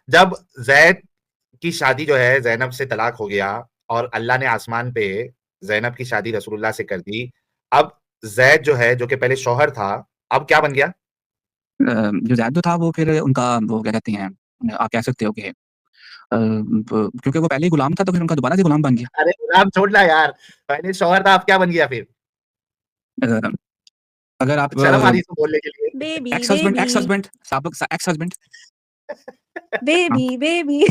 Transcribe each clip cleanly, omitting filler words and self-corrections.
जब जैद की शादी जो है ज़ैनब से तलाक हो गया और अल्लाह ने आसमान पे ज़ैनब की शादी रसूलुल्लाह से कर दी। अब ज़ैद जो है, जो कि पहले शौहर था, अब क्या बन गया? जो ज़ैद था वो फिर उनका वो क्या कहते हैं, आप कह सकते हो कि क्योंकि वो पहले ही गुलाम था तो फिर उनका दोबारा से गुलाम बन गया। अरे गुलाम छोड़ना यार, पहले शौहर था, अब क्या बन गया फिर? अ, अगर आप शर्म आ रही है इसको बोलने के लिए। Baby ex husband baby ex husband साबिक एक्स हस्बैंड। हाँ, बेबी बेबी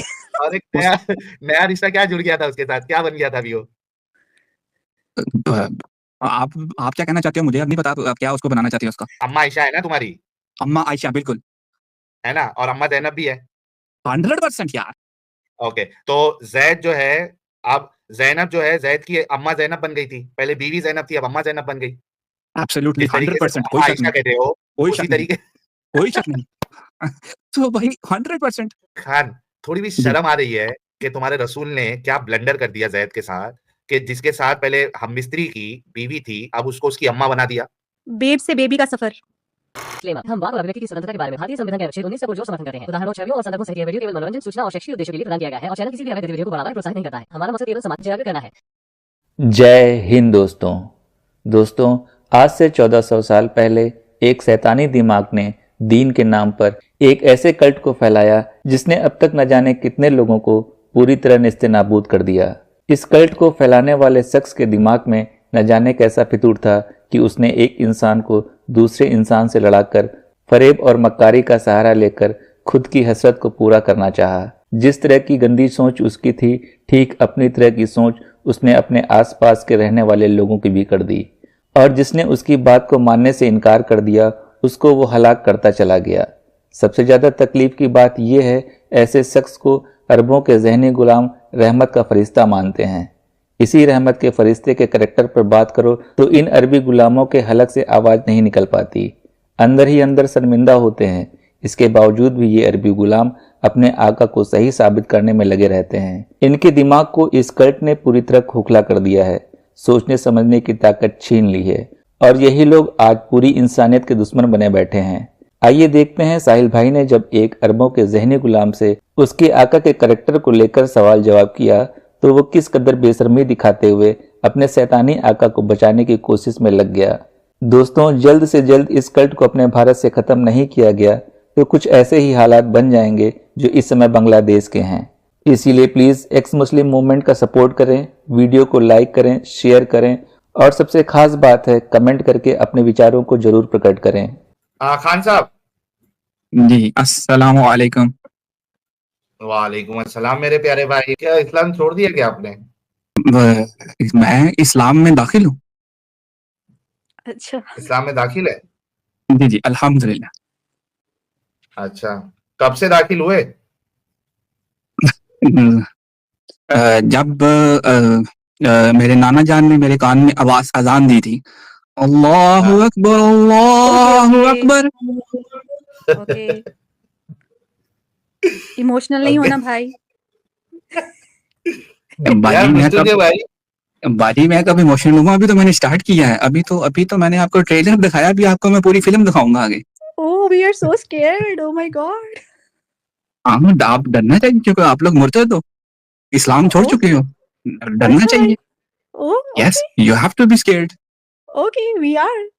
और एक उस नया नया रिश्ता क्या जुड़ गया था उसके साथ? क्या बन गया था अभी वो? अ, आप क्या कहना चाहते हो मुझे अब नहीं पता, तो आप क्या उसको बनाना चाहते हो उसका? अम्मा आयशा है ना तुम्हारी, अम्मा आयशा बिल्कुल, है ना? और अम्मा ज़ैनब भी है। 100% यार। ओके, तो ज़ैद जो है, अब ज़ैनब जो है, ज़ैद की अम्मा ज़ैनब बन गई थी। पहले बीवी ज़ैनब थी, अब अम्मा ज़ैनब बन गई। एब्सोल्युटली जिस तरीके से तुम 100% कोई अम्मा शक आयशा नहीं, कहते हो, कोई उसी शक नहीं, तरीके कोई शक नहीं। तो भाई 100%। खान, थोड़ी भी जी। शर्म आ रही है कि तुम्हारे रसूल ने क्या ब्लंडर कर दिया ज़ैद के साथ, कि जिसके साथ पहले हममिस्त्री की बीवी थी, अब उसको उसकी अम्मा बना दिया। बेब से बेबी का सफर। हम वाक और अभिव्यक्ति की स्वतंत्रता के बारे में भारतीय संविधान के अनुच्छेद 19 से पुरजोर समर्थन करते हैं। उदाहरणों, छवियों और संदर्भों सहित यह वीडियो केवल मनोरंजन, सूचना और शैक्षिक उद्देश्यों के लिए प्रदान किया गया है और चैनल किसी भी अवैध गतिविधियों को बढ़ावा या प्रोत्साहित नहीं करता है। हमारा मकसद केवल समाज जागरूक करना है। जय हिंद दोस्तों। दोस्तों, आज से 1400 साल पहले एक शैतानी दिमाग ने दीन के नाम पर एक ऐसे कल्ट को फैलाया जिसने अब तक न जाने कितने लोगों को पूरी तरह नेस्तनाबूद कर दिया। इस कल्ट को फैलाने वाले शख्स के दिमाग में न जाने कैसा फितूर था कि उसने एक इंसान को दूसरे इंसान से लड़ाकर फरेब और मक्कारी का सहारा लेकर खुद की हसरत को पूरा करना चाहा। जिस तरह की गंदी सोच उसकी थी, ठीक अपनी तरह की सोच उसने अपने आसपास के रहने वाले लोगों की भी कर दी, और जिसने उसकी बात को मानने से इनकार कर दिया उसको वो हलाक करता चला गया। सबसे ज़्यादा तकलीफ की बात यह है, ऐसे शख्स को अरबों के जहनी गुलाम रहमत का फरिश्ता मानते हैं। इसी रहमत के फरिश्ते के करैक्टर पर बात करो तो इन अरबी गुलामों के हलक से आवाज़ नहीं निकल पाती, अंदर ही अंदर शर्मिंदा होते हैं। इसके बावजूद भी ये अरबी गुलाम अपने आका को सही साबित करने में लगे रहते हैं। इनके दिमाग को इस कल्ट ने पूरी तरह खोखला कर दिया है, सोचने समझने की ताकत छीन ली है, और यही लोग आज पूरी इंसानियत के दुश्मन बने बैठे हैं। आइए देखते हैं साहिल भाई ने जब एक अरबों के जहनी गुलाम से उसके आका के करैक्टर को लेकर सवाल जवाब किया तो वो किस कदर बेशर्मी दिखाते हुए अपने शैतानी आका को बचाने की कोशिश में लग गया। दोस्तों, जल्द से जल्द इस कल्ट को अपने भारत से खत्म नहीं किया गया तो कुछ ऐसे ही हालात बन जाएंगे जो इस समय बांग्लादेश के हैं। इसीलिए प्लीज एक्स मुस्लिम मूवमेंट का सपोर्ट करें, वीडियो को लाइक करें, शेयर करें, और सबसे खास बात है कमेंट करके अपने विचारों को जरूर प्रकट करें। खान साहब। जी, अस्सलाम वालेकुम। वालेकुम अस्सलाम मेरे प्यारे भाई, क्या इस्लाम छोड़ दिया क्या आपने? मैं इस्लाम में दाखिल हूँ। अच्छा। इस्लाम में दाखिल है? जी जी, अल्हम्दुलिल्लाह। अच्छा, कब से दाखिल हुए? जब मेरे नाना जान ने मेरे कान में आवाज अजान दी थी, अल्लाहु हाँ। अकबर, अल्लाहु ओके अकबर। ओके, इमोशनल नहीं ओके होना भाई। यार बाजी मैं कब इमोशनल हुआ? अभी तो मैंने स्टार्ट किया है। अभी तो मैंने आपको ट्रेलर दिखाया, अभी आपको मैं पूरी फिल्म दिखाऊंगा आगे। Oh we are so scared, oh my god. हाँ, आप डरना चाहिए क्योंकि आप लोग मुर्तद हो, इस्लाम छोड़ चुके हो, डरना अच्छा भाई। चाहिए। Oh yes, okay you have to be scared. Okay we are.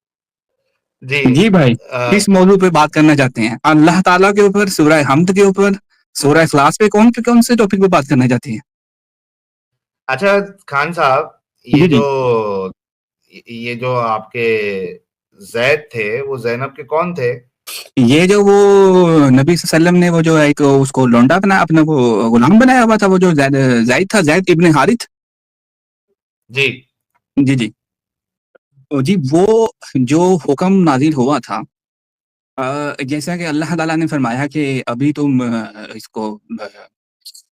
जी। जी भाई, किस मौजू पे बात करना चाहते हैं? अल्लाह ताला के ऊपर, सूरह हमद के ऊपर, सूरह इखलास पे, कौन से टॉपिक पे बात करना चाहते हैं? अच्छा खान साहब, जी जी। ये जो आपके जैद थे वो जैनब के कौन थे? ये जो वो नबी सल्लम ने वो जो एक उसको लौंडा बनाया, अपना वो गुलाम बनाया हुआ था, वो जो जायद था, जायद इब्ने हारिथ। जी जी जी। तो जी वो जो हुक्म नाजिल हुआ था, जैसा कि अल्लाह ताला ने फरमाया कि अभी तुम इसको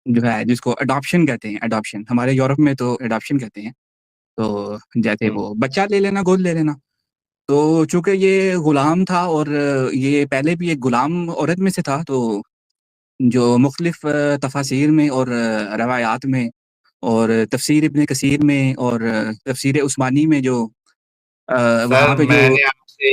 जो है जिसको अडॉप्शन कहते हैं, अडॉप्शन हमारे यूरोप में तो अडॉप्शन कहते हैं, तो जैसे वो बच्चा ले लेना, गोद ले लेना। तो चूंकि ये गुलाम था और ये पहले भी एक गुलाम औरत में से था, तो जो मुख्तलिफ तफासिर में और रवायात में और तफसीर इब्ने कसीर में और तफसीर उस्मानी में जो वहाँ सर, पे जो मैंने आपसे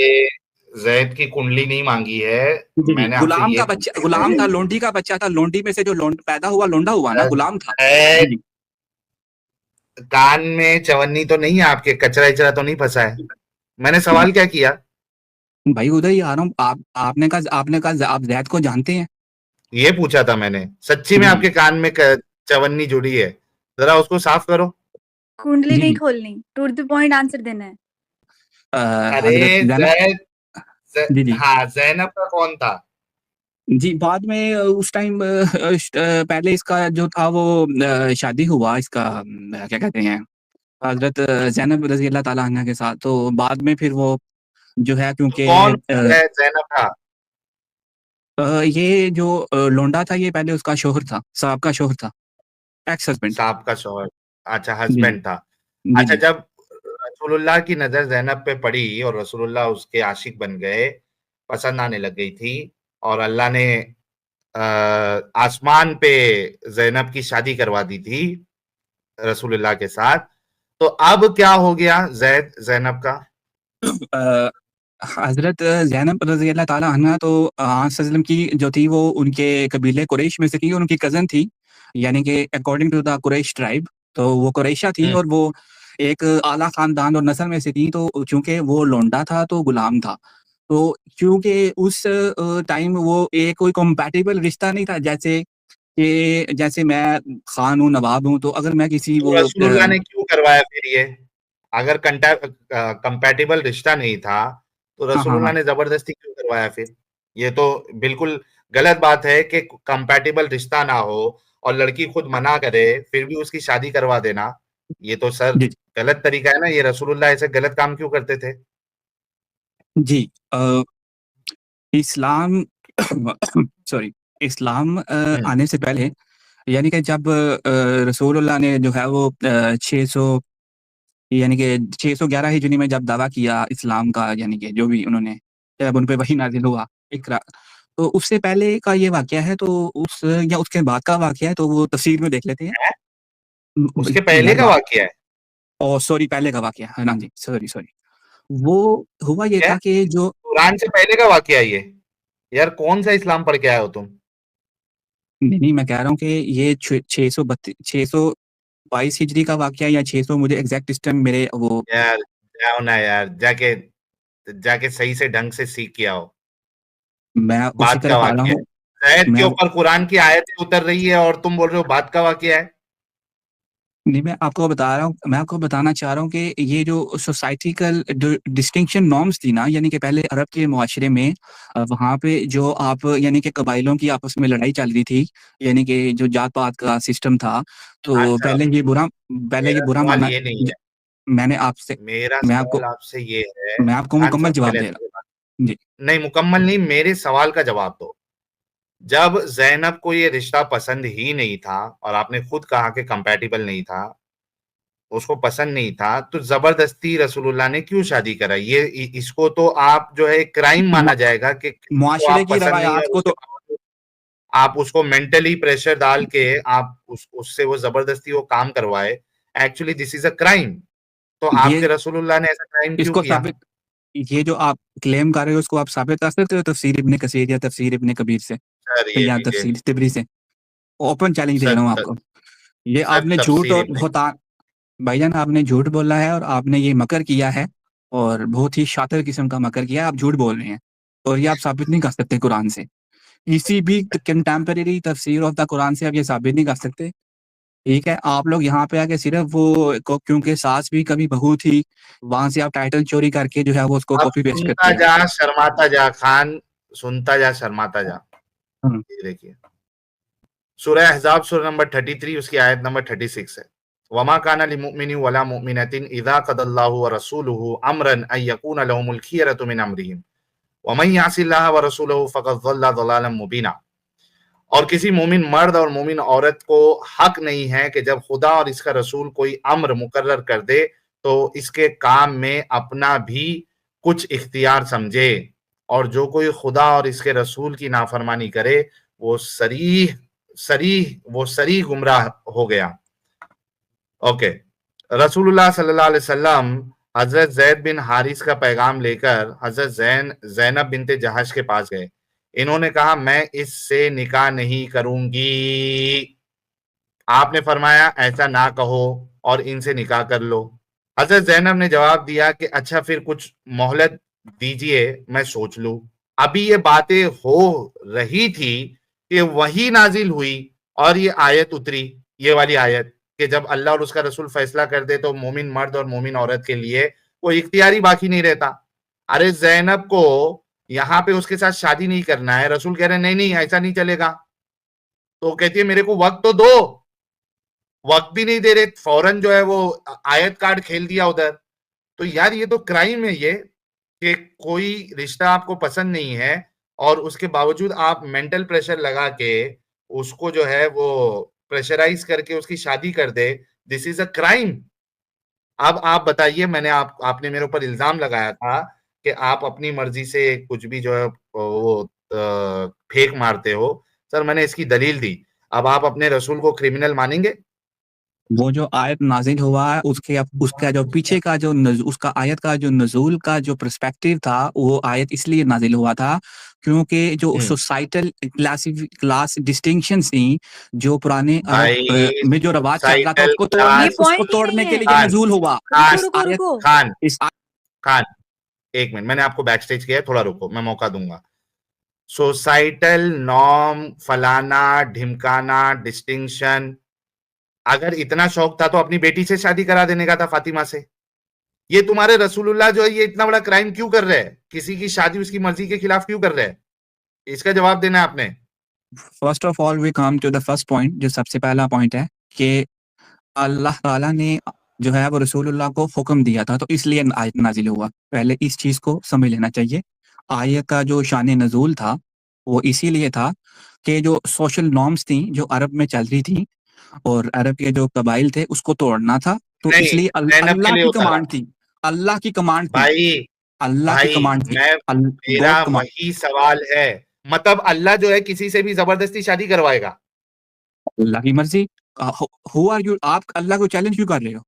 जैद की कुंडली नहीं मांगी है, जी, मैंने आपसे गुलाम ये का बच्चा, पूछा गुलाम है, था, लोंडी का बच्चा था, लोंडी में से जो पैदा हुआ लोंडा हुआ ना, गुलाम था। जैद जी कान में चवन्नी तो नहीं है आपके, कचरा इचरा तो नहीं फंसा है? मैंने सवाल क्या किया? भाई उधर ही आ रहा हूँ। आपने कहा आप जैद को जानते हैं? ये पूछा था मैंने। सच्ची में जी आपके कान में चवन्नी जुड़ी है? जरा उसको साफ करो। कुंडली जी नहीं जी खोलनी, टू द पॉइंट आंसर देना है। अरे हजरत जैनब। जैद जी जी हाँ, जैनब का कौन था? जी, बाद में उस टाइम पहले इसका जो था वो शादी हुआ इसका, क्या कहते हैं, हजरत जैनब रजी अल्लाह ताला अन्हा के साथ। तो बाद में फिर वो जो है, तो क्योंकि कौन जैनब था? ये जो लोंडा था, ये पहले उसका शोहर था, साहब का शोहर था, एक्स हस्बैंड। साहब का शौहर? अच्छा, जी जी हस्बैंड था। जी अच्छा, जी जब रसूलुल्लाह की नजर जैनब पे पड़ी और रसूलुल्लाह उसके आशिक बन गए, पसंद आने लग गई थी, और अल्लाह ने आसमान पे जैनब की शादी करवा दी थी रसूलुल्लाह के साथ, तो अब क्या हो गया जैनब का? अ, हजरत जैनब रजी अल्लाह ताला अन्हा तो सल्लम की जो थी वो उनके कबीले कुरैश में से थी, और उनकी कजन थी, यानी कि according to the Quraysh tribe. तो वो कुरैशा थी, हम्म, और वो एक आला खानदान और नस्ल में से थी। तो चूंकि वो लोंडा था तो गुलाम था। तो क्योंकि उस टाइम वो एक कोई कंपैटिबल रिश्ता नहीं था, जैसे मैं खान हूँ, नवाब हूँ, तो अगर मैं किसी तो वो रसूलुल्लाह ने क्यों करवाया फिर ये? अगर कंपैटिबल रिश्ता नहीं था तो हाँ हाँ रसूलुल्लाह हाँ ने जबरदस्ती क्यों करवाया फिर? ये तो बिल्कुल गलत बात है कि कंपैटिबल रिश्ता ना हो और लड़की खुद मना करे फिर भी उसकी शादी करवा देना। ये तो सर जी गलत तरीका है ना। ये रसूलुल्लाह ऐसे गलत काम क्यों करते थे? जी इस्लाम सॉरी, इस्लाम हम्म, आने से पहले, यानी कि जब रसूलुल्लाह ने जो है वो 600, यानी कि 611 हिजरी में जब दावा किया इस्लाम का, यानी कि जो भी उन्होंने, जब उन पे वही नाजिल हुआ इकरा, तो उससे पहले का ये वाकया है, तो उस या उसके बाद का वाकया है, तो वो तफसीर में देख लेते हैं। है? उसके पहले यार का वाकया है? सॉरी, पहले का वाकया है ना जी, सॉरी सॉरी। वो हुआ ये क्या था कि जो, कुरान से पहले का वाकया है ये? यार कौन सा इस्लाम पढ़ के आए हो तुम? नहीं नहीं, मैं कह रहा हूँ कि ये 622 हिजरी का वाकया, या 600, मुझे एग्जैक्ट इस टाइम मेरे वो, यार जाओ ना यार, जाके जाके सही से ढंग से सीख के आओ। मैं उसी बात का तरफ आ रहा वाकया हूँ। है, जैद के मैं ऊपर कुरान की आयतें उतर रही है और तुम बोल रहे हो बात का वाकया है। नहीं, मैं आपको बता रहा हूँ, मैं आपको बताना चाह रहा हूँ कि ये जो सोसाइटिकल डिस्टिंक्शन नॉर्म्स थी ना, यानी कि पहले अरब के मुआशरे में, वहाँ पे जो आप, यानी कि कबाइलों की आपस में लड़ाई चल रही थी, यानी कि जो जात पात का सिस्टम था, तो अच्छा, पहले ये मेरा बुरा सवाल माना। ये नहीं है। मैंने आपसे मेरा मैं सवाल आपको आपसे ये है, मैं आपको खान मुकम्मल साहब जवाब पहले दे रहा मेरी बात, हूँ। जी नहीं मुकम्मल नहीं, मेरे सवाल का जवाब दो। जब जैनब को ये रिश्ता पसंद ही नहीं था और आपने खुद कहा कि कंपैटिबल नहीं था, उसको पसंद नहीं था, तो जबरदस्ती रसूलुल्लाह ने क्यों शादी कराई? ये इसको तो आप जो है क्राइम माना मुआ- जाएगा कि किसी को मुआशरे आप की पसंद नहीं है रवायात और को उसके तो, बावजूद आप उसको मेंटली प्रेशर डाल के आप उससे वो जबरदस्ती वो काम करवाए। Actually this is a crime. तो ये आपके रसूलुल्लाह ने ऐसा क्राइम क्यों इसको किया? साबित, ये जो आप क्लेम कर रहे हो, उसको आप साबित कर सकते हो तफसीर इब्ने कसीर या तफसीर इब्ने कबीर से, सर या तफसीर तिबरी से? ओपन चैलेंज दे सर रहा हूँ सर आपको। ये सर आपने झूठ तफसीर और इब्ने, बहुत, भाईजान आपने झूठ बोला है, और आपने ये मकर किया है, और बहुत ही शातिर किस्म का मकर किया है। आप झूठ बोल रहे हैं, और ये आप साबित नहीं कर सकते कुरान से, किसी भी कंटेम्परेरी तफसीर ऑफ द कुरान से आप ये साबित नहीं कर सकते। ठीक है, आप लोग यहाँ पे आके सिर्फ वो क्योंकि सास भी कभी बहू थी, वहां से आप टाइटल चोरी करके जो है वो उसको अब कॉपी पेस्ट सुनता करते हैं। जा शर्माता जा खान, सुनता जा शर्माता जा। हम्म, ये देखिए सूरह अहज़ाब सूरह नंबर 33 उसकी आयत नंबर 36 है। वमा काना लिमुमिनिन वला मुमिनतिन इज़ा क़दल्लाहु व रसूलुहु अमरन अन यकून लहुमुल खियरतु मिन अमरिहिम व मन यअसिल्लाह व रसूलहु फ़क़द ज़ल्ला ज़लालन मुबीना। और किसी मोमिन मर्द और मोमिन औरत को हक नहीं है कि जब खुदा और इसका रसूल कोई अम्र मुकर्रर कर दे तो इसके काम में अपना भी कुछ इख्तियार समझे, और जो कोई खुदा और इसके रसूल की नाफरमानी करे वो सरीह गुमराह हो गया। ओके, रसूलुल्लाह सल्लल्लाहु अलैहि वसल्लम हजरत जैद बिन हारिस का पैगाम लेकर हजरत जैनब बिनते जहाश के पास गए। इन्होंने कहा, मैं इससे निकाह नहीं करूंगी। आपने फरमाया, ऐसा ना कहो और इनसे निकाह कर लो। हजरत जैनब ने जवाब दिया कि अच्छा फिर कुछ मोहलत दीजिए, मैं सोच लूं। अभी ये बातें हो रही थी कि वही नाजिल हुई और ये आयत उतरी, ये वाली आयत कि जब अल्लाह और उसका रसूल फैसला कर दे तो मोमिन मर्द और मोमिन औरत के लिए कोई इख्तियारी बाकी नहीं रहता। अरे जैनब को यहाँ पे उसके साथ शादी नहीं करना है, रसूल कह रहे हैं नहीं नहीं ऐसा नहीं चलेगा। तो कहती है मेरे को वक्त तो दो, वक्त भी नहीं दे रहे, फौरन जो है वो आयत कार्ड खेल दिया उधर। तो यार ये तो क्राइम है ये, कि कोई रिश्ता आपको पसंद नहीं है और उसके बावजूद आप मेंटल प्रेशर लगा के उसको जो है वो प्रेशराइज करके उसकी शादी कर दे। This is a crime. अब आप बताइए, आपने मेरे ऊपर इल्जाम लगाया था कि आप अपनी मर्जी से कुछ भी जो है वो फेंक मारते हो। सर मैंने इसकी दलील दी। अब आप अपने रसूल को क्रिमिनल मानेंगे? वो जो आयत नाज़िल हुआ है उसका जो पीछे का जो उसका आयत का जो नुज़ूल का जो पर्सपेक्टिव था, वो आयत इसलिए नाज़िल हुआ था क्योंकि जो सोसाइटल क्लास डिस्टिंक्शंस थी, जो पुराने अरब में जो रवाज चल रहा था सोसाइटल उसको तोड़ने के लिए ये नुज़ूल हुआ। रुको। खान, एक मिनट, मैंने आपको बैक स्टेज किया है, थोड़ा रुको, मैं मौका दूंगा। सोसाइटल नॉर्म, फलाना ढिमकाना, डिस्टिंक्शन, अगर इतना शौक था तो अपनी बेटी से शादी करा देने का था, फातिमा से। ये तुम्हारे रसूलुल्लाह जो है ये इतना बड़ा क्राइम क्यों कर रहे हैं? किसी की शादी उसकी मर्जी के खिलाफ क्यों कर रहे हैं? इसका जवाब देना है आपने। First of all we come to the first point, जो सबसे पहला पॉइंट है कि अल्लाह ताला ने जो है वो रसूलुल्लाह को हुक्म दिया था, तो इसलिए आयत नाजिल हुआ। पहले इस चीज़ को समझ लेना चाहिए। आयत का जो शान नज़ूल था वो इसीलिए था कि जो सोशल नॉर्म्स थी जो अरब में चल रही थी और अरब के जो कबाइल थे उसको तोड़ना था, तो नहीं, इसलिए जैनब के अल्लाह लिए की उतारा। कमांड थी, अल्लाह की कमांड थी, भाई अल्लाह की भाई कमांड थी, मेरा गॉड कमांड। वही सवाल है। मतलब अल्लाह जो है किसी से भी जबरदस्ती शादी करवाएगा? अल्लाह की मर्जी। Who are you? आप अल्लाह को चैलेंज क्यों कर रहे हो?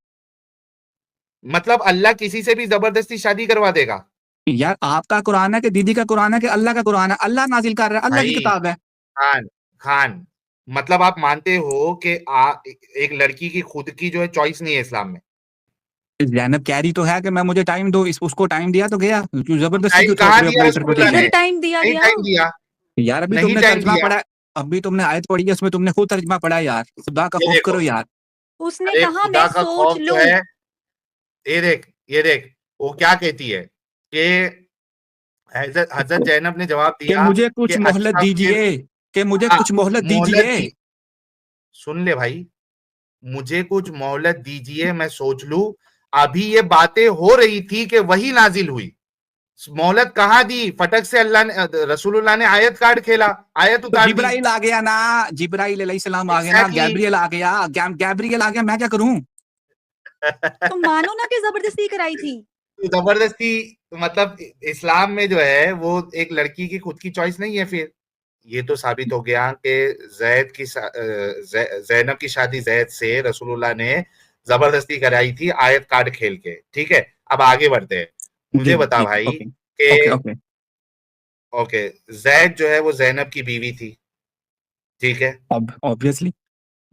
मतलब अल्लाह किसी से भी जबरदस्ती शादी करवा देगा? यार आपका कुरान है कि दीदी का कुरान है कि अल्लाह का कुरान है? अल्लाह नाजिल कर रहा है, अल्लाह की भाई किताब है। खान खान, मतलब आप मानते हो कि एक लड़की की खुद की जो है चॉइस नहीं है इस्लाम में? ज़ैनब कह रही तो है कि मैं मुझे टाइम दो, उसको टाइम दिया तो गया, क्यों जबरदस्ती टाइम क्यों थोप कहाँ रहे हो दिया अपना रसूलुल्लाह ने? किधर इंटरप्रिटेशन? टाइम दिया नहीं गया? टाइम दिया, यार अभी नहीं तुमने टाइम तर्जमा दिया। पढ़ा, अभी तुमने आयत पढ़ी है, उसमें तुमने खुद तर्जमा पढ़ा है यार, खुदा का ये खौफ देखो, करो यार। उसने अरे कहा खुदा मैं का सोच खौफ जो लूं। है, ये देख वो क्या कहती है कि हजरत हजरत जैनब ने जवाब कि दिया मुझे कि कुछ मोहलत अच्छा फिर, दीजिए, कि मुझे हाँ, कुछ मोहलत मोहलत दीजिए। दी, सुन ले भाई, मुझे कुछ मोहलत दीजिए, मैं सोच लूं। अभी ये बातें हो रही थी कि वही नाजिल हुई। मोहलत कहाँ दी? फटक से अल्लाह ने, रसूलुल्लाह ने आयत कार्ड खेला, आयत तो उतार दी। जिब्राइल आ गया ना, जिब्राइल अलैहिस्सलाम आ गया ना, एग्जैक्टली। गैब्रियल आ गया, गैब्रियल आ गया, मैं क्या करूं? तो मानो ना कि जबरदस्ती कराई थी। जबरदस्ती, मतलब इस्लाम में जो है वो एक लड़की की खुद की चॉइस नहीं है। फिर ये तो साबित हो गया कि जैनब की शादी जैद से रसूलुल्लाह ने जबरदस्ती कराई थी, आयत कार्ड खेल के। ठीक है, अब आगे बढ़ते हैं। जी मुझे बता जी, भाई ओके कि ओके ओके। ओके, जैद जो है वो जैनब की बीवी थी, ठीक है ऑब्वियसली,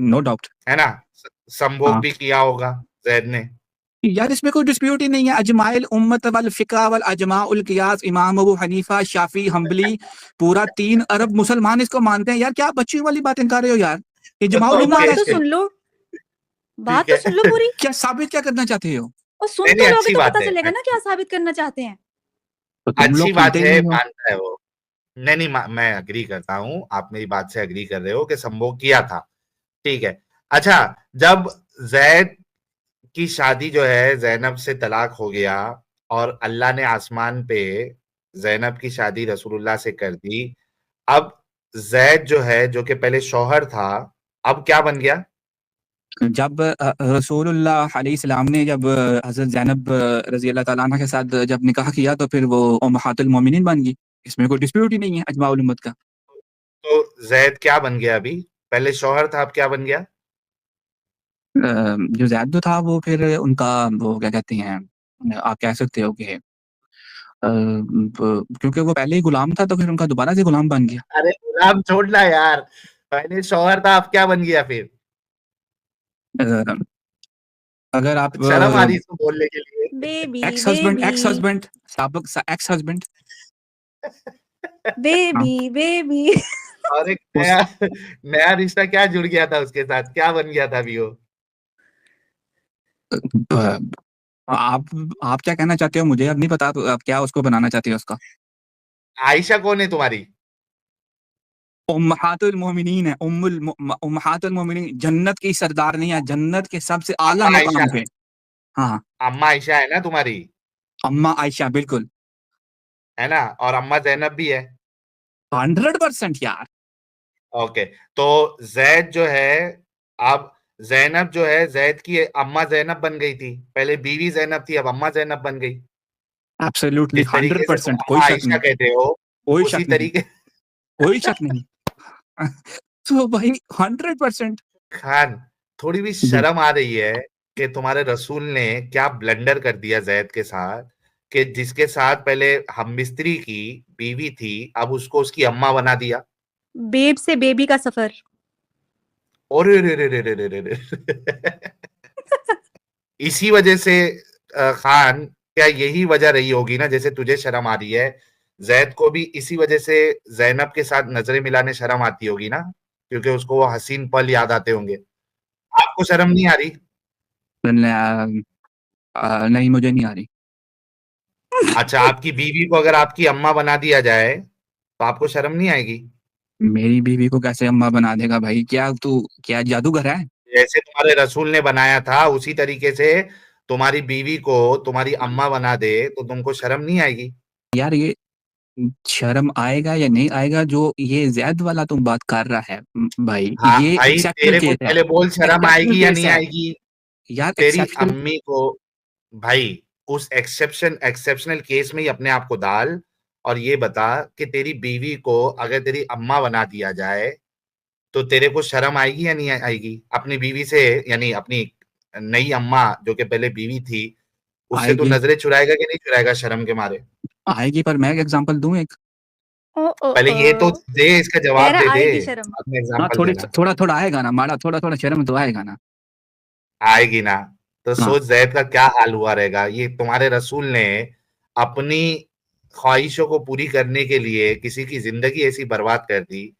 नो डाउट। है ना? संभोग हाँ भी किया होगा जैद ने। यार, इसमें कोई डिस्प्यूट ही नहीं है। अजमाइल उम्मत वल फिका वल अजमा उल कियास, इमाम अबू हनीफा, शाफी, हम्बली, पूरा 3 अरब मुसलमान इसको मानते हैं। यार क्या बच्चियों वाली बातें कर रहे हो यार? इजमाउल अरे उम्मत ओके, बात है तो इसमें। सुन लो, बात ठीक तो है। सुन लो पूरी। क्या साबित क्या करना चाहते हो? और सुन नहीं नहीं, तो लोगे अच्छी तो बात पता है, चलेगा ना क्या साबित करना चाहते हैं। तो तुम अच्छी लोग बात सुनते ही है, नहीं हो। मानता है वो। नहीं नहीं, मैं अग्री करता हूँ, आप मेरी बात से अग्री कर रहे हो कि संभोग किया था, ठीक है। अच्छा, जब जैद की शादी जो है जैनब से तलाक हो गया और अल्लाह ने आसमान पे जैनब की शादी रसूलुल्लाह से कर दी, अब जैद जो है, जो कि पहले शौहर था, अब क्या बन गया? जब रसूलुल्लाह अलैहिस्सलाम ने जब हज़रत ज़ैनब रज़ी अल्लाह ताला अन्हा के साथ जब निकाह किया, तो फिर वो उम्महातुल मोमिनीन बन गई। इसमें कोई डिस्प्यूट ही नहीं है अजमाउल उम्मत का। तो जैद क्या बन गया अभी? पहले शौहर था, अब क्या बन गया? जो ज़ैद जो था वो फिर उनका वो क्या कहते हैं, आप कह सकते हो कि क्योंकि वो पहले ही गुलाम था तो फिर उनका दोबारा से गुलाम बन गया। अरे गुलाम छोड़ना यार, पहले शौहर था, अब क्या बन गया फिर? अ, अगर आप शर्म आ रही इसको बोलने के लिए। बेबी एक्स हस्बैंड बेबी साबक एक्स हस्बैंड बेबी बेबी और एक उस नया नया रिश्ता क्या जुड़ गया था उसके साथ, क्या बन गया था अभी वो? आप क्या कहना चाहते हो मुझे अब नहीं पता, आप क्या उसको बनाना चाहते हो उसका? आयशा कौन है तुम्हारी? उम्महातुल मोमिनीन है, उम्महातुल मोमिनीन, जन्नत की सरदारनी है, जन्नत के सबसे आला अम्मा आयशा, मुकाम पे। हाँ, अम्मा आयशा है ना तुम्हारी, अम्मा आयशा बिल्कुल है ना? और अम्मा जैनब भी है। 100% यार। ओके, तो जैद जो है, अब जैनब जो है, जैद की अम्मा जैनब बन गई थी, पहले बीवी जैनब थी, अब अम्मा जैनब बन गई। एब्सोल्युटली जिस तरीके से तुम 100% कोई अम्मा शक आयशा नहीं, कहते हो, कोई उसी शक नहीं, तरीके कोई शक नहीं। तो भाई 100%। खान, थोड़ी भी जी, शर्म आ रही है कि तुम्हारे रसूल ने क्या ब्लंडर कर दिया जैद के साथ, कि जिसके साथ पहले हम मिस्त्री की बीवी थी, अब उसको उसकी अम्मा बना दिया। बेब से बेबी का सफर। और रे रे रे रे रे रे रे। इसी वजह से खान, क्या यही वजह रही होगी ना, जैसे तुझे शर्म आ रही है, जैद को भी इसी वजह से जैनब के साथ नजरें मिलाने शर्म आती होगी ना, क्योंकि उसको वो हसीन पल याद आते होंगे। आपको शर्म नहीं आ रही? नहीं मुझे नहीं आ रही। अच्छा, आपकी बीवी को अगर आपकी अम्मा बना दिया जाए तो आपको शर्म नहीं आएगी? मेरी बीवी को कैसे अम्मा बना देगा भाई? क्या तू क्या जादूगर है? जैसे तुम्हारे रसूल ने बनाया था उसी तरीके से तुम्हारी बीवी को तुम्हारी अम्मा बना दे तो तुमको शर्म नहीं आएगी? यार ये शर्म आएगा या नहीं आएगा जो ये ज़ैद वाला तुम बात कर रहा है भाई, हाँ ये भाई, एक्सेप्शनल तेरे को केस है, पहले बोल शर्म एक्सेप्शनल आएगी या केस नहीं है। आएगी? यार तेरी एक्सेप्शनल अम्मी को, भाई, उस एक्सेप्शनल केस में ही अपने आप को डाल और ये बता कि तेरी बीवी को अगर तेरी अम्मा बना दिया जाए तो तेरे को शर्म आएगी या नहीं आएगी अपनी बीवी से, यानी अपनी नई अम्मा जो कि पहले बीवी थी, उससे तू आएगी, नजरें चुराएगा कि नहीं चुराएगा शर्म के मारे? आएगी पर मैं एक एग्ज़ाम्पल दूँ एक? ओ ओ पहले ये तो ओ दे, इसका कह जवाब रहा दे दे, आएगी शर्म। बाद में हाँ, एग्जांपल थोड़ी देना। थोड़ा-थोड़ा आएगा ना माड़ा, थोड़ा-थोड़ा शर्म तो आएगा ना। आएगी ना? तो हाँ, सोच जैद का क्या हाल हुआ रहेगा। ये तुम्हारे रसूल ने अपनी ख्वाहिशों को पूरी करने के लिए किसी की जिंदगी ऐसी बर्बाद कर दी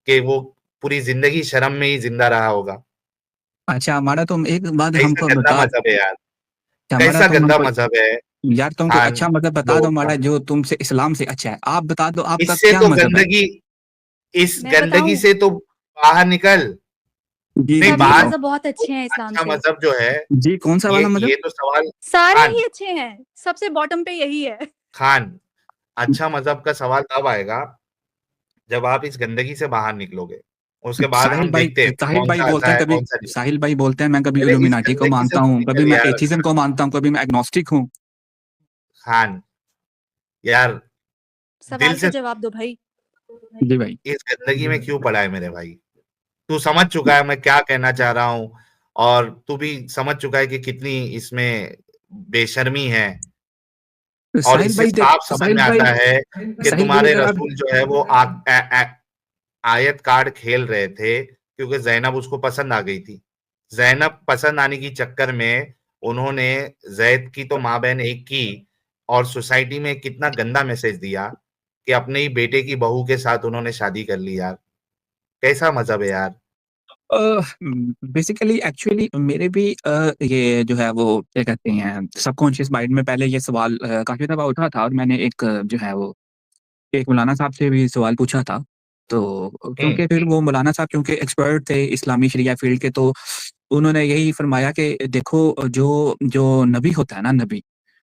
कि वो पूरी जिंदगी शर्म में ही जिंदा रहा होगा। अच्छा माड़ा तुम एक बात कैसा हमको गंदा बता, मजहब है यार, अच्छा माड़ा कैसा तुम गंदा हमको मजहब है। यार तुम कोई खान, अच्छा मज़हब बता लोगों दो का, माड़ा जो तुमसे इस्लाम से अच्छा है। आप बता दो आपका इससे क्या तो मज़हब है? गंदगी, इस मैं गंदगी बताऊं, से तो बाहर निकल। जी, नहीं, जी, जी सभी बात, बताओ। मजहब बहुत वो अच्छे हैं इस्लाम अच्छा से। मजहब जो है, जी, कौन-सा वाला मज़हब? ये तो सवाल। सारे खान, ही अच्छे हैं, सबसे बॉटम पे यही है। खान, अच्छा मजहब का सवाल तब आएगा जब आप इस गंदगी से बाहर निकलोगे, उसके बाद हम देखते हैं साहिल कौन भाई सा बोलते अच्छा हैं है कभी, कौन सा नहीं। साहिल भाई बोलते हैं मैं कभी पहले इस इल्यूमिनाटी को गंदगी से मानता तो हूँ, कभी निकल मैं यार। एथिज़्म को मानता हूँ, कभी मैं एग्नोस्टिक हूँ। खान, यार, दिल सवाल का से जवाब दो भाई। जी भाई। इस गंदगी में क्यों पड़ा है मेरे भाई? तू समझ चुका है मैं क्या कहना चाह रहा हूँ, और तू भी समझ चुका है कि कितनी इसमें बेशर्मी है, और इससे साफ समझ में आता है कि साहिल भाई तुम्हारे अगर आप रसूल जो है वो आयत कार्ड खेल रहे थे, क्योंकि जैनब उसको पसंद आ गई थी। जैनब पसंद आने की चक्कर में उन्होंने जैद की तो माँ बहन एक की, और सोसाइटी में कितना गंदा मैसेज दिया कि अपने ही बेटे की बहू के साथ उन्होंने शादी कर ली यार। कैसा मजहब है यार? बेसिकली एक्चुअली मेरे भी ये जो है वो क्या कहते हैं सबकॉन्शियस माइंड में पहले ये सवाल काफ़ी दफ़ा उठा था और मैंने एक जो है वो एक मौलाना साहब से भी सवाल पूछा था। तो हम्म, क्योंकि फिर वो मौलाना साहब क्योंकि एक्सपर्ट थे इस्लामी शरिया फ़ील्ड के, तो उन्होंने यही फरमाया कि देखो जो जो नबी होता है ना नबी,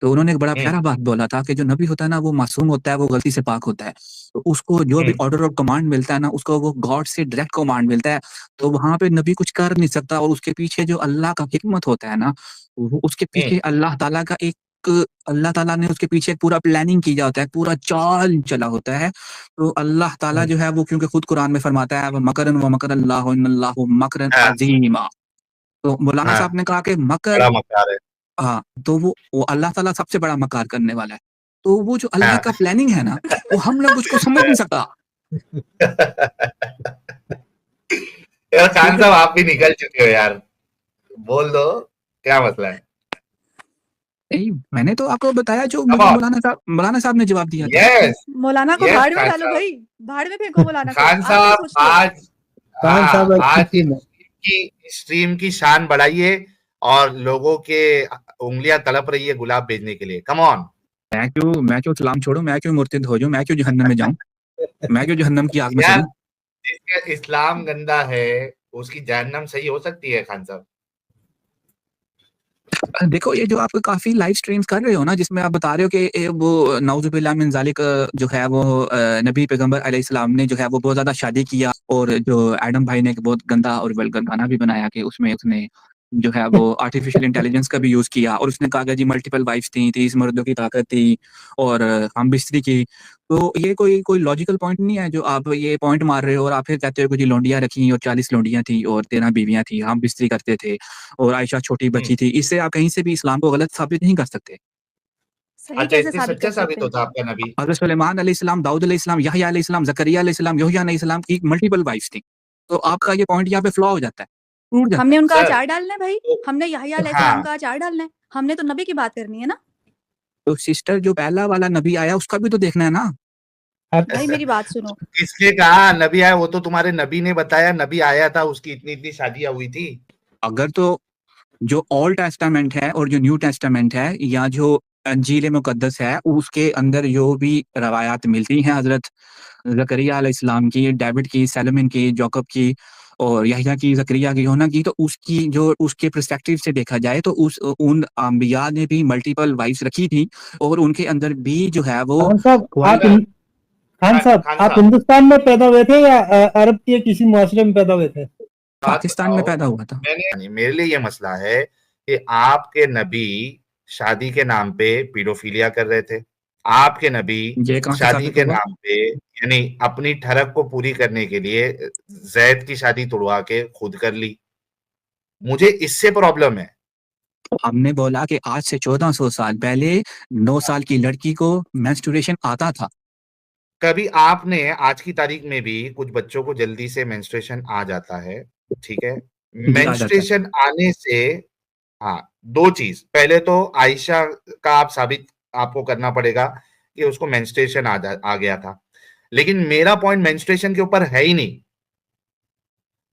तो उन्होंने एक बड़ा हम्म, प्यारा बात बोला था कि जो नबी होता है ना वो मासूम होता है, वो गलती से पाक होता है। तो उसको जो भी हम्म, ऑर्डर और कमांड मिलता है ना उसको वो गॉड से डायरेक्ट कमांड मिलता है। तो वहाँ पे नबी कुछ कर नहीं सकता और उसके पीछे जो अल्लाह का हिकमत होता है ना, वो उसके हम्म, पीछे अल्लाह ताला ने उसके पीछे पूरा प्लानिंग किया होता है, पूरा चाल चला होता है। तो अल्लाह ताला हम्म। जो है वो क्योंकि खुद कुरान में फरमाता है मकरन व मकरल्लाहु इन्नल्लाहु मकरन हाँ, अज़ीमा। तो मौलाना हाँ, साहब ने कहा कि मकर बड़ा मकार है। हाँ, तो वो अल्लाह ताला सबसे बड़ा मकार करने वाला है। तो वो जो अल्लाह हाँ। का प्लानिंग है ना, वो हम लोग उसको समझ नहीं सकता। यार खान क्योंकि साहब आप भी निकल चुके हो यार, बोल दो क्या मसला है। नहीं, मैंने तो आपको बताया जो कम मुझे ऑन। मौलाना साहब ने जवाब दिया था। यस मौलाना को यस भाड़ में खान डालो साहब। भाई, भाड़ में फेंको मौलाना को। खान आप क्या साहब सोचते हो? आज, खान साहब हाँ एक आज सिक्किम है। स्ट्रीम की शान बढ़ाइए और लोगों के उंगलियां तड़प रही है गुलाब भेजने के लिए। Come on. मैं क्यों इस्लाम छोड़ूं, मैं क्यों मुर्तिद हो जाऊं, मैं क्यों जहन्नम में जाऊं, मैं क्यों जहन्नम की आग में यार सड़ूं। जिसका इस्लाम गंदा है उसकी जहन्नम सही हो सकती है खान साहब। देखो ये जो आप काफी लाइव स्ट्रीम्स कर रहे हो ना, जिसमें आप बता रहे हो कि वो नाउजुबिल्लाह मिन ज़ालिक जो है वो नबी पैगंबर अलैहिस्सलाम ने जो है वो बहुत ज्यादा शादी किया, और जो एडम भाई ने एक बहुत गंदा और वल्गर गाना भी बनाया कि उसमें उसने जो है वो आर्टिफिशियल इंटेलिजेंस का भी यूज किया, और उसने कहा कि जी मल्टीपल वाइफ्स थी, 30 मर्दों की ताकत थी और हम बिस्तरी की। तो ये कोई कोई लॉजिकल पॉइंट नहीं है जो आप ये पॉइंट मार रहे हो, और आप फिर कहते हो कि जी लौंडियां रखी और 40 लौंडियां थी और 13 बीवियां थी, हम बिस्तरी करते थे और आयशा छोटी बच्ची थी। इससे आप कहीं से भी इस्लाम को गलत साबित नहीं कर सकते। सही अच्छा कैसे इससे साबित सच्चा कर साबित सकते हैं? होता आपका नबी। हज़रत सुलेमान अलैहिस्सलाम, दाऊद अलैहिस्सलाम, यहया अलैहिस्सलाम, ज़करिया अलैहिस्सलाम, यहूया अलैहिस्सलाम की मल्टीपल वाइफ्स थी। तो आपका ये पॉइंट यहाँ पे फ्लॉ हो जाता है, टूट जाता हमने है। उनका सर अचार डालना है भाई, तो हमने यहया अलैहिस्सलाम हाँ का अचार डालना है, हमने तो नबी की बात करनी है ना। तो सिस्टर जो पहला वाला नबी आया उसका भी तो देखना है ना। भाई मेरी बात सुनो, किसने कहा नबी आया? वो तो तुम्हारे नबी ने बताया नबी आया था, उसकी इतनी इतनी शादियां हुई थी। अगर तो जो ओल्ड टेस्टामेंट है और जो न्यू टेस्टामेंट है, या जो अंजील मुकद्दस है, उसके अंदर जो भी रवायात मिलती हैं हज़रत ज़करिया अलैहिस्सलाम की, डेविड की, सैलोमन की, जोकब की और यहया की, ज़करिया की, यूहन्ना की, तो उसकी जो उसके पर्सपेक्टिव से देखा जाए तो उन अंबिया ने भी मल्टीपल वाइफ्स रखी थी, और उनके अंदर भी जो है वो खान साहब अगर खान साहब खान आप साहब हिंदुस्तान में पैदा हुए थे या अरब के किसी मुआशरे में पैदा हुए थे? बात पाकिस्तान में बताओ। पैदा हुआ था। मैंने मेरे लिए ये मसला है कि आपके नबी शादी के नाम पे पीडोफिलिया कर रहे थे। आपके नबी ये कहाँ से शादी साबित के हुआ? नाम पे यानी अपनी ठरक को पूरी करने के लिए जैद की शादी तुड़वा के खुद कर ली। मुझे इससे प्रॉब्लम है। हमने बोला कि आज से 1400 साल पहले 9 साल की लड़की को मेंस्ट्रुएशन आता था। कभी आपने आज की तारीख में भी कुछ बच्चों को जल्दी से मेंस्ट्रुएशन आ जाता है, ठीक है? जी, आ जाता है। मेंस्ट्रुएशन आने से हाँ, 2 चीज़, पहले तो आयशा का आप साबित आपको करना पड़ेगा कि उसको मेंस्ट्रुएशन आ गया था। लेकिन मेरा पॉइंट मेंस्ट्रुएशन के ऊपर है ही नहीं।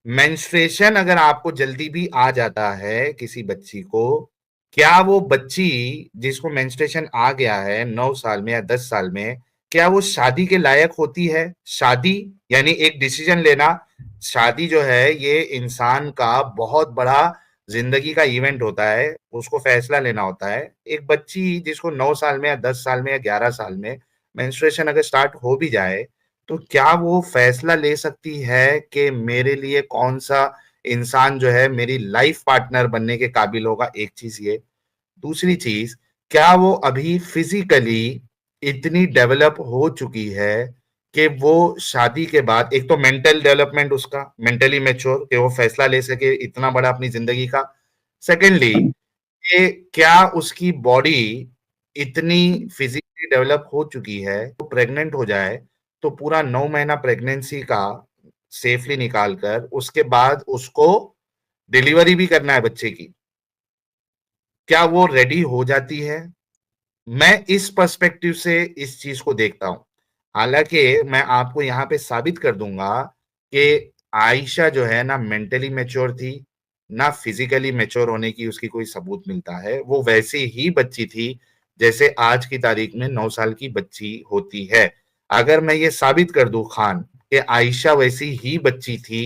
मेंस्ट्रुएशन अगर आपको जल्दी भी आ जाता है किसी बच्ची को, क्या वो बच्ची जिसको मेंस्ट्रुएशन आ गया है 9 साल में या 10 साल में, क्या वो शादी के लायक होती है? शादी यानी एक डिसीजन लेना। शादी जो है ये इंसान का बहुत बड़ा जिंदगी का इवेंट होता है, उसको फैसला लेना होता है। एक बच्ची जिसको 9 साल में या 10 साल में या 11 साल में मेंस्ट्रुएशन अगर स्टार्ट हो भी जाए, तो क्या वो फैसला ले सकती है कि मेरे लिए कौन सा इंसान जो है मेरी लाइफ पार्टनर बनने के काबिल होगा? एक चीज ये। दूसरी चीज, क्या वो अभी फिजिकली इतनी डेवलप हो चुकी है कि वो शादी के बाद एक तो मेंटल डेवलपमेंट उसका मेंटली मैच्योर कि वो फैसला ले सके इतना बड़ा अपनी जिंदगी का। सेकेंडली कि क्या उसकी बॉडी इतनी फिजिकली डेवलप हो चुकी है तो प्रेग्नेंट हो जाए तो पूरा 9 महीना प्रेगनेंसी का सेफली निकाल कर उसके बाद उसको डिलीवरी भी करना है बच्चे की, क्या वो रेडी हो जाती है? मैं इस पर्सपेक्टिव से इस चीज को देखता हूं। हालांकि मैं आपको यहां पे साबित कर दूंगा कि आयशा जो है ना मेंटली मैच्योर थी ना फिजिकली मैच्योर होने की उसकी कोई सबूत मिलता है। वो वैसी ही बच्ची थी जैसे आज की तारीख में 9 साल की बच्ची होती है। अगर मैं ये साबित कर दूं खान कि आयशा वैसी ही बच्ची थी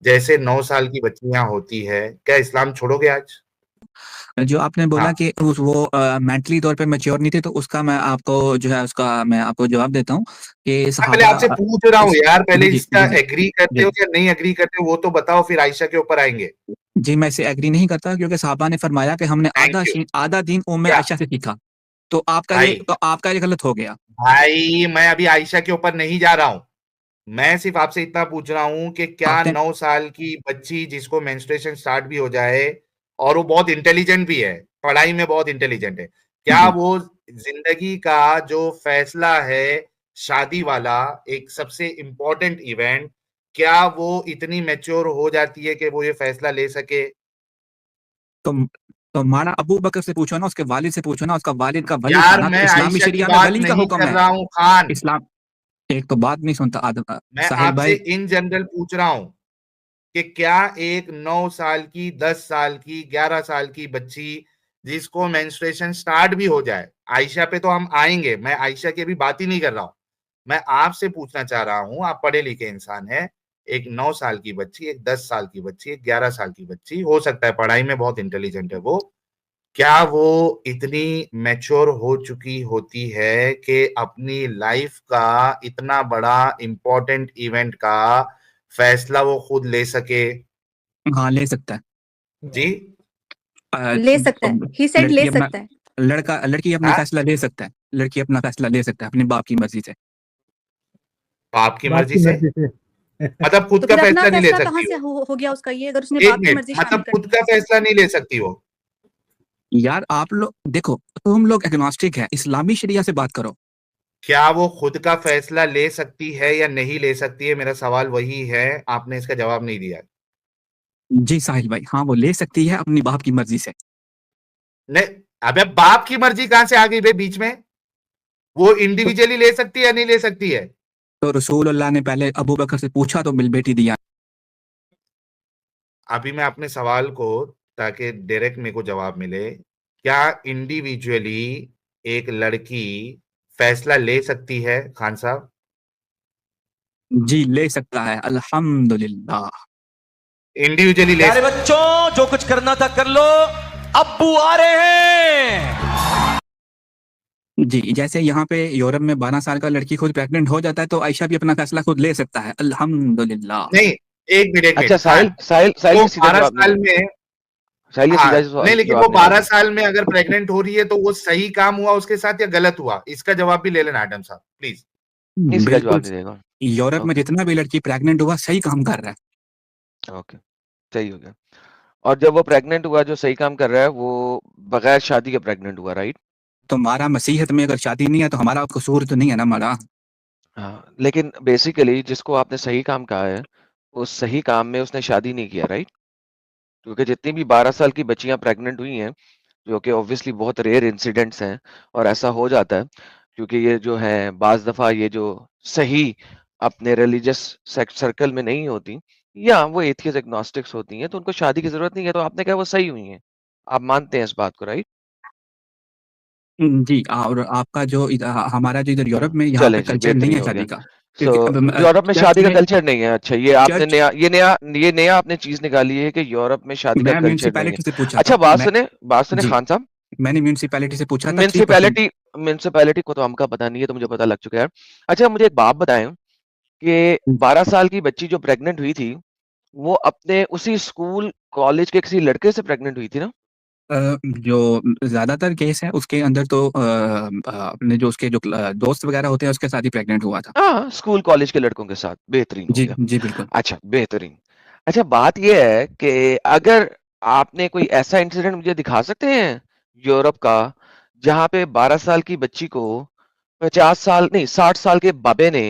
जैसे 9 साल की बच्चियां होती है, क्या इस्लाम छोड़ोगे आज? जो आपने बोला हाँ कि वो मेंटली तौर पे मैच्योर नहीं थे, तो उसका मैं आपको जो है उसका मैं आपको जवाब देता हूँ कि मैं पहले सहाबा आपसे पूछ रहा हूँ यार, पहले जी, जी, इसका जी, जी, एग्री करते जी। हो या नहीं एग्री करते हो वो तो बताओ, फिर आयशा के ऊपर आएंगे। जी, मैं इससे एग्री नहीं करता, क्योंकि सहाबा ने फरमाया कि हमने थैंक यू। आधा दीन उम्मे क्या आयशा से सीखा। तो भाई आपका ये गलत हो गया। भाई मैं अभी आयशा के ऊपर नहीं जा रहा हूं। मैं सिर्फ आपसे इतना पूछ रहा हूं कि क्या आपने 9 साल की बच्ची जिसको मेंस्ट्रुएशन स्टार्ट भी हो जाए और वो बहुत इंटेलिजेंट भी है, पढ़ाई में बहुत इंटेलिजेंट है, क्या जी। वो जिंदगी का जो फैसला है शादी वाला, एक सबसे इंपॉर्टेंट इवेंट, क्या वो इतनी मैच्योर हो जाती है कि वो ये फैसला ले सके? तो हमारा अबू बकर से पूछो ना, उसके वालिद से पूछो ना, उसका वालिद का वली था यार ना, तो मैं इस्लामी आयशा की शरिया में बात वली का नहीं हुक्म कर है। रहा हूँ खान, इस्लाम एक तो बात नहीं सुनता आदम मैं साहिल आपसे भाई। इन जनरल पूछ रहा हूं कि क्या एक 9 साल की, 10 साल की, 11 साल की बच्ची जिसको मेंस्ट्रुएशन स्टार्ट भी हो जाए, आयशा पे तो हम आएंगे, मैं आयशा की भी बात ही नहीं कर रहा हूं, मैं आपसे पूछना चाह रहा हूं, आप पढ़े लिखे इंसान हैं, एक 9 साल की बच्ची, एक 10 साल की बच्ची, एक 11 साल की बच्ची, हो सकता है पढ़ाई में बहुत इंटेलिजेंट है वो, क्या वो इतनी मैच्योर हो चुकी होती है कि अपनी लाइफ का इतना बड़ा इंपॉर्टेंट इवेंट का फैसला वो खुद ले सके? हाँ, ले सकता है। जी, ले सकता है, ही सेड लड़की ले अपना सकता है। लड़की अपना हाँ, फैसला ले सकता है। लड़की अपना फैसला ले सकता है अपने बाप की मर्जी से। बाप की बाप मर्जी की से मर्जी से। मतलब खुद तो का फिर अपना फैसला नहीं ले फैसला कहाँ सकती से वो? हो गया उसका ये, अगर उसने एक बाप की मिनट, मर्जी मतलब शामिल कर खुद दी? का फैसला नहीं ले सकती वो? यार आप लोग देखो, तुम लोग एग्नोस्टिक है, इस्लामी शरिया से बात करो। क्या वो खुद का फैसला ले सकती है या नहीं ले सकती है, मेरा सवाल वही है, आपने इसका जवाब नहीं दिया। जी साहिल भाई, हाँ वो ले सकती है अपनी बाप की मर्जी से। नहीं, अबे बाप की मर्जी कहां से आ गई बे बीच में? वो तो, इंडिविजुअली ले सकती है या नहीं ले सकती है? तो रसूल अल्लाह ने पहले अबू बकर से पूछा तो मिल बेटी दिया। अभी मैं अपने सवाल को, ताकि डायरेक्ट मेरे को जवाब मिले, क्या इंडिविजुअली एक लड़की फैसला ले सकती है खान साहब? जी ले सकता है, अल्हम्दुलिल्लाह। इंडिविजुअली ले प्यारे बच्चों, जो कुछ करना था कर लो, अब्बू आ रहे हैं। जी, जैसे यहाँ पे यूरोप में 12 साल का लड़की खुद प्रेग्नेंट हो जाता है, तो आयशा भी अपना फैसला खुद ले सकता है, अल्हम्दुलिल्लाह। नहीं, एक मिनट अच्छा खान, साहिल वो ये सीधा 12 जवाब नहीं साल है। में, साहिल ये हाँ सीधा नहीं, लेकिन वो जवाब नहीं 12 है। साल में अगर प्रेग्नेंट हो रही है तो वो सही काम हुआ उसके साथ या गलत हुआ, इसका जवाब भी ले लेना आडम साहब प्लीज। नहीं, सीधा बिल्कुल। जवाब नहीं देगा। यूरोप में ओके जितना भी लड़की प्रेग्नेंट हुआ सही काम कर रहा है। ओके, सही हो गया। और जब वो प्रेग्नेंट हुआ, जो सही काम कर रहा है, वो बगैर शादी के प्रेग्नेंट हुआ, राइट? तो हमारा मसीहत में अगर शादी नहीं है तो हमारा कसूर तो नहीं है ना हमारा। हाँ, लेकिन बेसिकली जिसको आपने सही काम कहा है, उस सही काम में उसने शादी नहीं किया, राइट? क्योंकि जितनी भी 12 साल की बच्चियां प्रेग्नेंट हुई हैं, जो कि ऑब्वियसली बहुत रेयर इंसिडेंट्स हैं, और ऐसा हो जाता है क्योंकि ये जो है बाज दफा ये जो सही अपने रिलीजियस सर्कल में नहीं होती, या वो एथियस्ट एग्नोस्टिक्स होती हैं, तो उनको शादी की जरूरत नहीं है, तो आपने कहा वो सही हुई हैं, आप मानते हैं इस बात को, राइट? जी, और आपका जो हमारा जो इधर यूरोप में यहाँ पे चलें जी, कल्चर नहीं बेहतरीन है हो शादी गया। का, सो क्योंकि अब यूरोप में चर्च शादी का में कल्चर नहीं है। अच्छा, ये आपने चर्च ये नया आपने चीज निकाली है कि यूरोप में शादी का मैं कल्चर नहीं है। म्यूनिसिपैलिटी से पूछा अच्छा, था मैं। बात सुने जी, खान साहब। मैंने म्यूनिसिपैलिटी से पूछा था 3%। म्यूनिसिपैलिटी म्यूनिसिपैलिटी को तो हमका पता नहीं है, तो मुझे पता लग चुका है। अच्छा, मुझे एक बात बताएं कि 12 साल की बच्ची जो प्रेग्नेंट हुई थी, वो अपने उसी स्कूल कॉलेज के किसी लड़के से प्रेग्नेंट हुई थी ना? जो ज्यादातर केस है उसके अंदर तो अपने जो उसके जो दोस्त वगैरह होते हैं उसके साथ ही प्रेग्नेंट हुआ था। हाँ, स्कूल कॉलेज के लड़कों के साथ। बेहतरीन हो जी गया। जी बिल्कुल। अच्छा, बेहतरीन। अच्छा, बात ये है कि अगर आपने कोई ऐसा इंसिडेंट मुझे दिखा सकते हैं यूरोप का, जहाँ पे 12 साल की बच्ची को 50 साल नहीं 60 साल के बाबे ने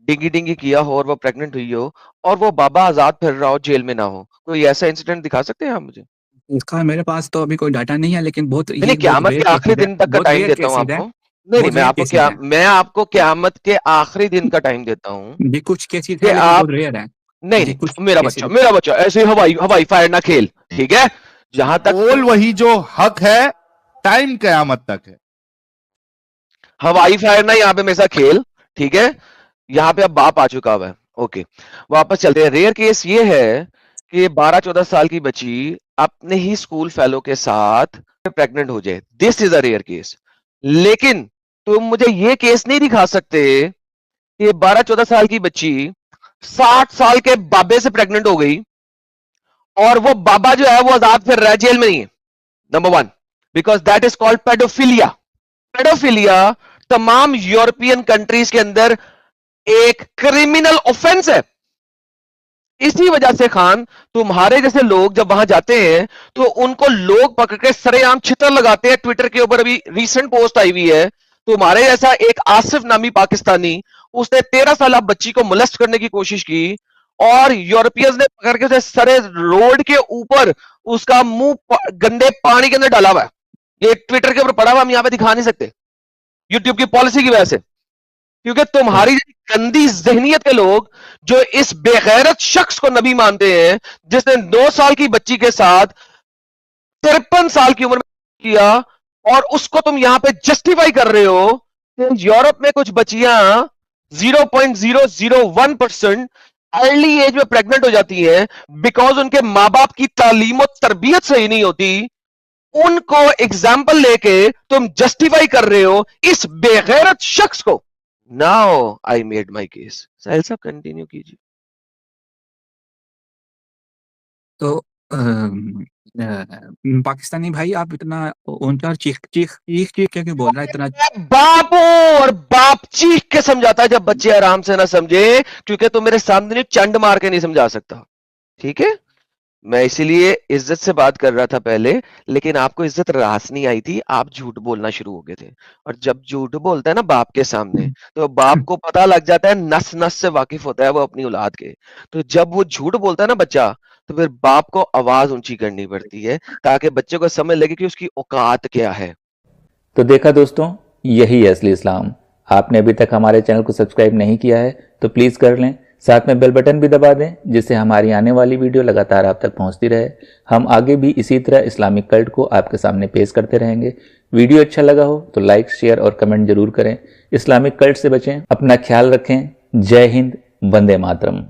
डिंगी डिंगी किया हो और वो प्रेग्नेंट हुई हो, और वो बाबा आजाद फिर रहा हो, जेल में ना हो? कोई ऐसा इंसिडेंट दिखा सकते हैं आप मुझे? इसका मेरे पास तो अभी कोई डाटा नहीं है, लेकिन नहीं नहीं, बहुत क़यामत रेयर के आखिरी केसेस है, दिन तक का बहुत टाइम रेयर देता हूँ केसेस है, आपको। नहीं नहीं, बहुत रेयर केसेस है। मैं आपको क़यामत के आखिरी दिन का टाइम देता हूँ जी कुछ केसेस कि है लेकिन बहुत आप, रेयर है। नहीं जी नहीं, कुछ केसेस। मेरा बच्चा ऐसे हवाई हवाई फायर ना खेल, ठीक है? जहां तक बोल वही जो हक है, टाइम कयामत तक है। हवाई फायर ना यहाँ पे मेरे साथ खेल, ठीक है? यहाँ पे अब बाप आ चुका हुआ है। ओके, वापस चलते हैं। रेयर केस ये है कि 12-14 साल की बच्ची अपने ही स्कूल फेलो के साथ प्रेग्नेंट हो जाए। This is a rare case. लेकिन तुम मुझे ये केस नहीं दिखा सकते कि 12-14 साल की बच्ची 60 साल के बाबे से प्रेग्नेंट हो गई, और वो बाबा जो है वो आजाद फिर रहा है, जेल में नहीं है। Number 1, because that is called paedophilia. Paedophilia तमाम यूरोपियन कंट्रीज के अंदर एक क्रिमिनल ऑफेंस है। इसी वजह से खान तुम्हारे जैसे लोग जब वहां जाते हैं तो उनको लोग पकड़ के सरेआम छितर लगाते हैं। ट्विटर के ऊपर अभी रीसेंट पोस्ट आई हुई है, तुम्हारे जैसा एक आसिफ नामी पाकिस्तानी, उसने 13 साल बच्ची को मोलेस्ट करने की कोशिश की और यूरोपियंस ने पकड़ के उसे सरे रोड के ऊपर उसका मुंह गंदे पानी के अंदर डाला हुआ है। ये ट्विटर के ऊपर पड़ा हुआ, हम यहां पे दिखा नहीं सकते यूट्यूब की पॉलिसी की वजह से, क्योंकि तुम्हारी गंदी जहनियत के लोग जो इस बेगैरत शख्स को नबी मानते हैं जिसने 9 साल की बच्ची के साथ 53 साल की उम्र में किया, और उसको तुम यहां पे जस्टिफाई कर रहे हो कि यूरोप में कुछ बच्चियां 0.001% अर्ली एज में प्रेग्नेंट हो जाती हैं बिकॉज उनके मां बाप की तालीम और तरबियत सही नहीं होती। उनको एग्जाम्पल लेके तुम जस्टिफाई कर रहे हो इस बेगैरत शख्स को। Now I made my case. Sahil साहब कंटिन्यू कीजिए। तो पाकिस्तानी भाई आप इतना ऊंचा चीख चीख चीख चीख के क्यों बोल रहा है इतना? बाप हो और बाप चीख के समझाता है जब बच्चे आराम से ना समझे, क्योंकि तो मेरे सामने चंड मार के नहीं समझा सकता। ठीक है, मैं इसीलिए इज्जत से बात कर रहा था पहले, लेकिन आपको इज्जत रास नहीं आई थी, आप झूठ बोलना शुरू हो गए थे। और जब झूठ बोलता है ना बाप के सामने, तो बाप को पता लग जाता है, नस नस से वाकिफ होता है वो अपनी औलाद के। तो जब वो झूठ बोलता है ना बच्चा, तो फिर बाप को आवाज ऊंची करनी पड़ती है ताकि बच्चे को समझ लगे कि उसकी औकात क्या है। तो देखा दोस्तों, यही है असली इस्लाम। आपने अभी तक हमारे चैनल को सब्सक्राइब नहीं किया है तो प्लीज़ कर लें, साथ में बेल बटन भी दबा दें जिससे हमारी आने वाली वीडियो लगातार आप तक पहुंचती रहे। हम आगे भी इसी तरह इस्लामिक कल्ट को आपके सामने पेश करते रहेंगे। वीडियो अच्छा लगा हो तो लाइक, शेयर और कमेंट जरूर करें। इस्लामिक कल्ट से बचें, अपना ख्याल रखें। जय हिंद, वंदे मातरम।